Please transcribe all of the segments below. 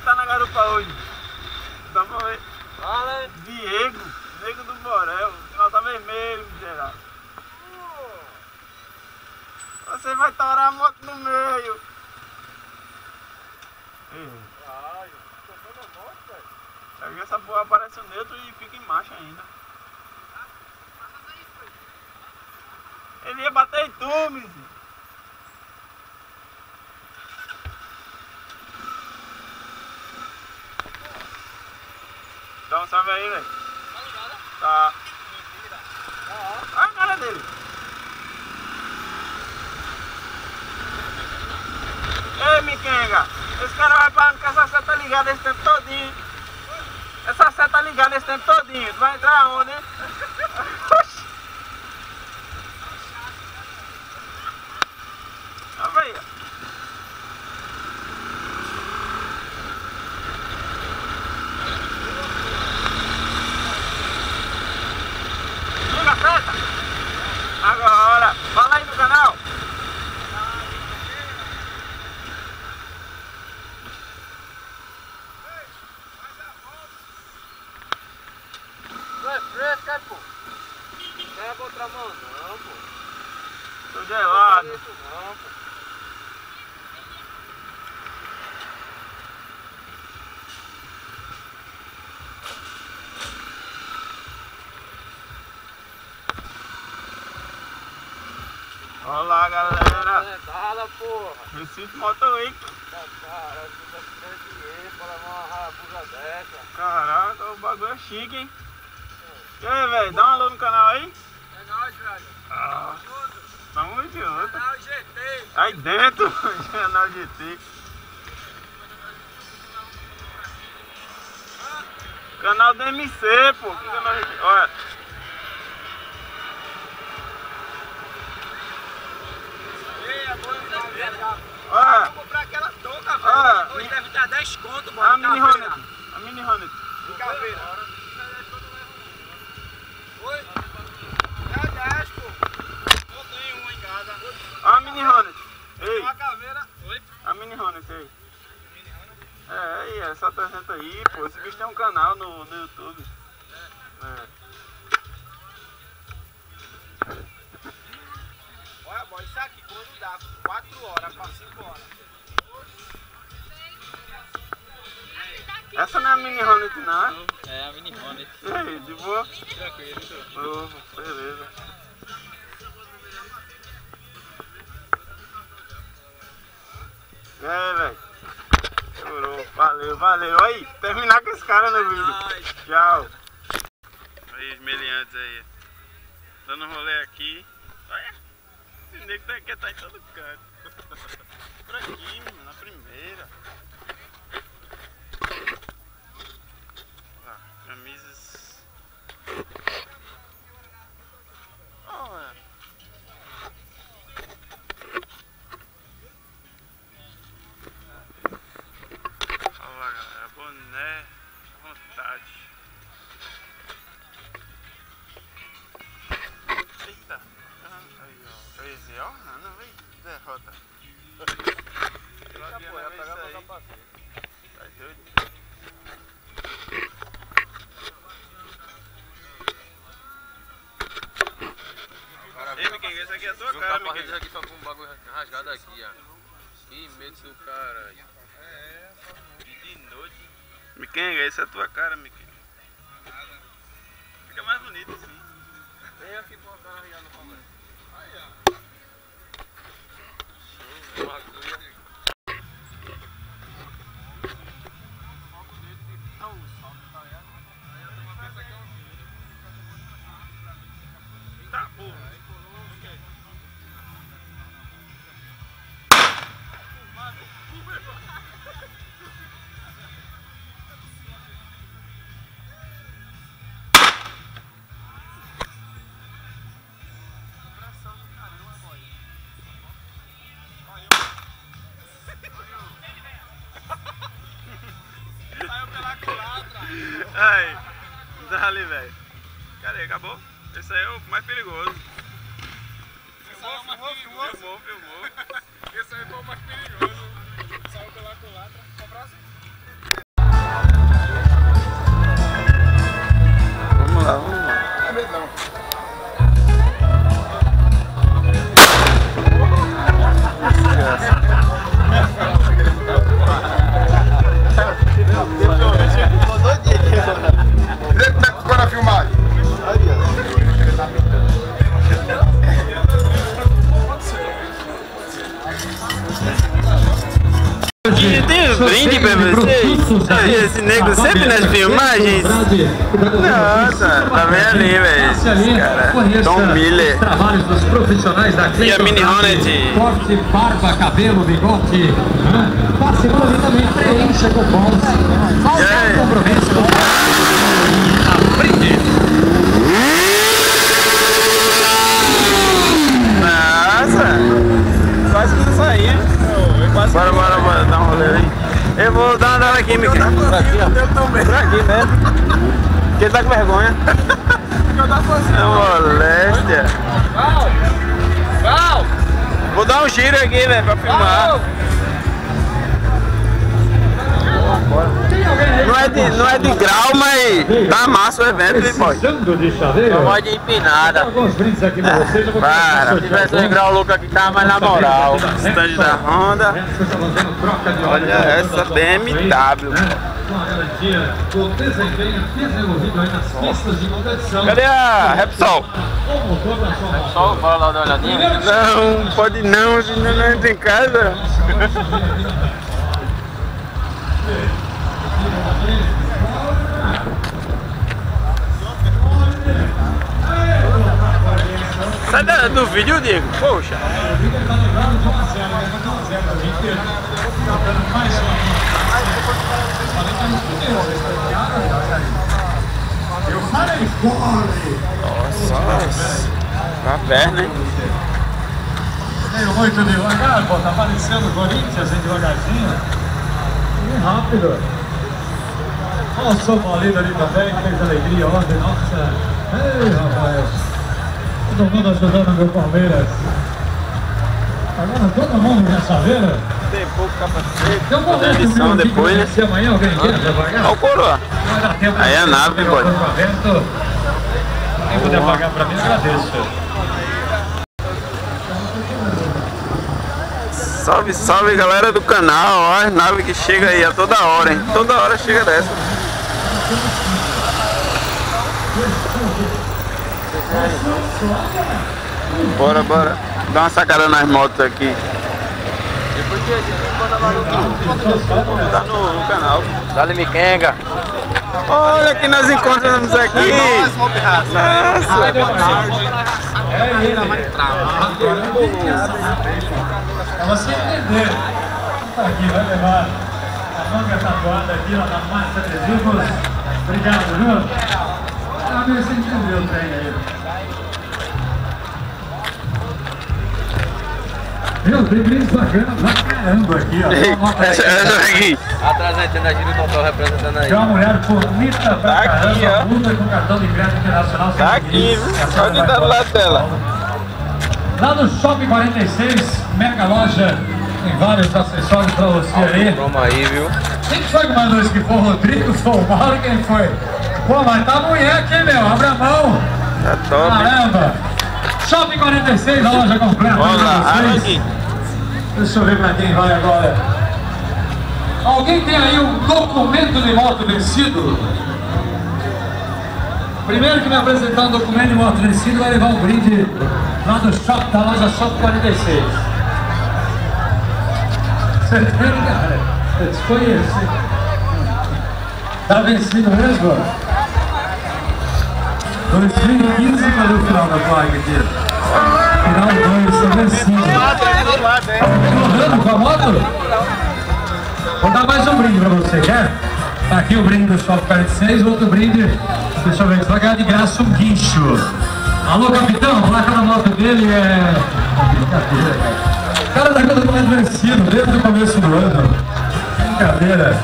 tá na garupa hoje? Dá pra ver. Fala, Diego do Borel. Ela tá vermelho, miserável. Você vai torar a moto no meio. Ai, tô vendo a moto, velho. Aí essa porra aparece o neutro e fica em marcha ainda. Ele ia bater em tu, miséria. Dá um salve aí, velho. Tá ligado? Tá. Mentira. Olha a cara dele. Ei, Miquenga. Esse cara vai parar com essa seta ligada esse tempo todinho. Essa seta ligada esse tempo todinho. Tu vai entrar onde, hein? Olha aí. Liga a seta. Agora. Fala aí no canal. Tu é fresca, pô. Não é contramão não, pô. Tô gelado. Não é isso não, pô. Olá, galera. Fala, porra. Recife Motor Week. Cara, tu tá ficando dinheiro pra levar uma rabuja dessa. Caraca, o bagulho é chique, hein? E aí, velho, dá um alô no canal aí. É nóis, velho. Ah, tamo junto. Canal GT. Aí dentro, canal GT. Canal do MC, pô. Que canal GT? Olha. Ei, agora Olha. vou comprar aquela touca, Ah, velho. Hoje deve estar 10 conto, A mano. mini Hornet. A mini Hornet. De caveira. Oi? É 10, pô. Eu tenho uma em casa. A mini Hornet. Ei, Uma caveira. Oi? a mini Hornet aí. É, aí, essa apresenta aí, pô. Esse bicho tem um canal no YouTube. É. Olha, boy, isso aqui quando dá 4 horas pra 5 horas. Essa não é a mini Hornet, não, é? É a mini Hornet. E aí, de boa? Tranquilo. Oh, beleza. E aí, velho? Demorou. Valeu. Aí, terminar com esse cara no vídeo. Tchau. Aí, os meliantes aí. Dando um rolê aqui. Olha. Esse nego daqui tá em todo canto. Por aqui, mano, na primeira. Lá, camisas. Olha. Olha lá, galera. Boné à vontade. Eita. Aí, ó. Esse, ó. Não vem derrota. Tá doido? Ei, Miquinho, essa aqui é a tua cara, Miquinho. Aqui só com um bagulho rasgado aqui, ó. Que medo do cara. E de noite. Miquinho, essa é a tua cara, Miquinho. Fica mais bonito assim. Vem aqui pra cara riando com a aí, ó. Tá, porra. Saiu pela culatra. Aí, dali, velho. Cadê? Acabou? Esse aí é o mais perigoso. Filmou. Esse aí foi o mais perigoso. Saiu pela culatra. Abraço. Tem brinde pra você? Esse nego sempre nas filmagens. Nossa, tá bem ali, velho. Esse cara, Tom Miller. E a Mini Hornet. Corte, barba, cabelo, bigode. Participando ali também, preencha com bolsa. Qualquer compromisso. Brinde. Nossa, quase que não saía. Bora, dá um rolê aí. Eu vou dar uma andada aqui, Miquel. Por aqui, ó. Eu também. Por aqui mesmo. Porque ele tá com vergonha. É moléstia. Vou dar um giro aqui, velho, pra filmar. Não é de grau, mas tá massa o evento, hein, pode? Só de empinada. Para. Se tivesse um grau louco aqui, tava mais na moral. Stand da Honda. Olha essa BMW. Cadê a Repsol? Só bora lá dar uma olhadinha. Não, pode não, senão não entra em casa. Sai do vídeo, Diego. Poxa. Nossa, na perna, hein? Veio muito devagar, pô, tá aparecendo o Corinthians, hein, devagarzinho. Bem rápido. Olha o São Paulino ali também, que fez alegria ontem, nossa. Ei, rapaz. Todo mundo ajudando o meu Palmeiras. Agora todo mundo quer saber. Tem pouco capacete. Tem um momento edição depois, né? Se amanhã alguém quer pagar. Olha o coroa. Vai dar tempo. Aí é a nave, pode. Quem puder pagar pra mim, agradeço. Salve, salve galera do canal, ó, nave que chega aí a toda hora, hein? Toda hora chega dessa. Bora, dá uma sacada nas motos aqui. Tá no canal. Dá-lhe miquenga. Olha que nós encontramos aqui. Nossa. Pra você entender, tá aqui, vai levar a manga tatuada aqui, ó, na massa de vivos. Obrigado, viu? Ah, meu, você entendeu o trem aí. Meu, tem brinde bacana pra caramba aqui, ó. Essa aqui. Atrás da antena gira do Tom representando aí. Tem uma mulher bonita pra Tá aqui, caramba, ó. muda com cartão de crédito internacional. Tá aqui, viu? Onde tá do lado dela? Lá no Shopping 46, mega loja, tem vários acessórios pra você aí. Vamos aí, viu? Quem foi que mandou isso aqui? Foi o Rodrigo, foi o Mauro, quem foi? Pô, mas tá mulher aqui, meu, abre a mão. Tá top. Caramba. Shopping 46, a loja completa. Vamos lá, abre aqui. Deixa eu ver pra quem vai agora. Alguém tem aí um documento de moto vencido? Primeiro que me apresentar um documento de moto vencido vai levar um brinde lá do shopping, da loja Shopping 46. Você tem, cara? Eu desconheço. Tá vencido mesmo? 2015 cadê o final da placa aqui? Final 2, tá vencido. Tá rodando com a moto? Vou dar mais um brinde pra você, quer? Tá aqui o brinde do Shopping 46, outro brinde, deixa eu ver, você vai ganhar de graça um guincho. Alô, capitão, a placa da moto dele é... Brincadeira, cara. O cara tá com o documento vencido desde o começo do ano. Brincadeira.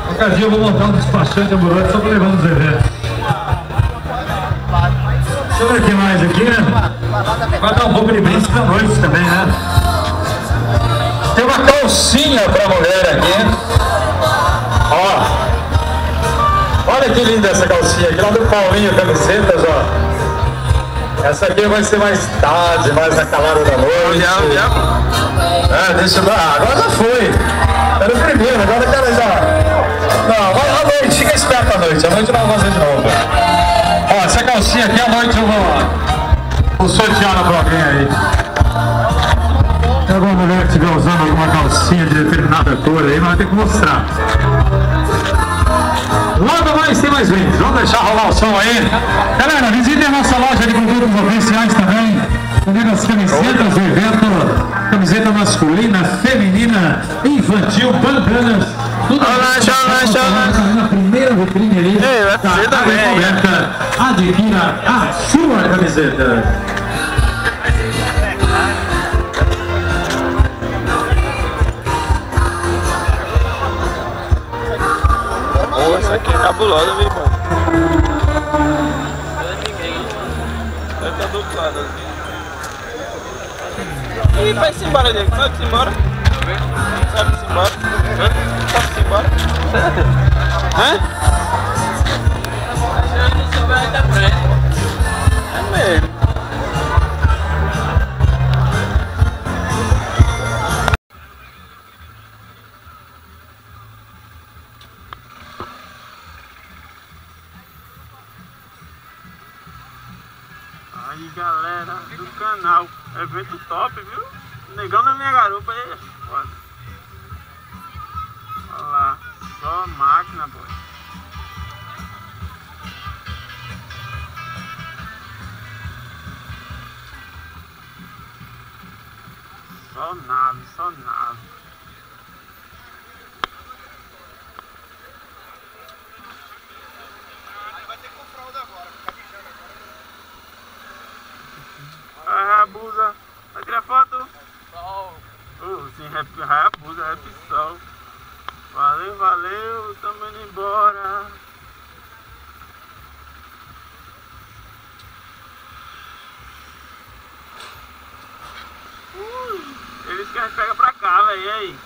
Qualquer dia eu vou montar um despachante ambulante só pra levar nos eventos. Deixa eu ver o que mais aqui, né? Vai dar um pouco de brinde pra noite também, né? Tem uma calcinha pra mulher aqui. Ó. Olha que linda essa calcinha aqui, lá do Paulinho Camisetas, ó. Essa aqui vai ser mais tarde, mais na calada da noite. Deixa eu dar. Agora já foi. Era o primeiro, agora o cara já... Não, vai à noite, fica esperto à noite. À noite nós vamos fazer de novo. Ó, essa calcinha aqui à noite eu vou sortear pra alguém aí. Tem alguma mulher que estiver usando alguma calcinha de cantor aí, mas vai ter que mostrar. Logo mais tem mais vídeos. Vamos deixar rolar o som aí. Galera, visitem a nossa loja de produtos oficiais também. Comigo as camisetas do evento. Camiseta masculina, feminina, infantil, bandanas. Tudo na primeira vitrine ali. Da Descoberta. Adquira a sua camiseta. Essa aqui é cabulosa, viu, irmão? Vai estar do outro lado assim. Ih, vai-se embora, Diego. Sabe-se embora? Sabe-se embora? Sabe-se embora? Hã? É mesmo. Aí, galera do canal, evento top, viu? Negão na minha garupa aí, foda. Olha lá, só máquina, pô. Só nave, só nave. Vai ter que comprar fralda agora, ficar mijando agora. Ah, abusa. Vai tirar foto? Sim, abusa, rap sol. Valeu, valeu, tamo indo embora. Eles que a gente pega pra cá, velho, e aí?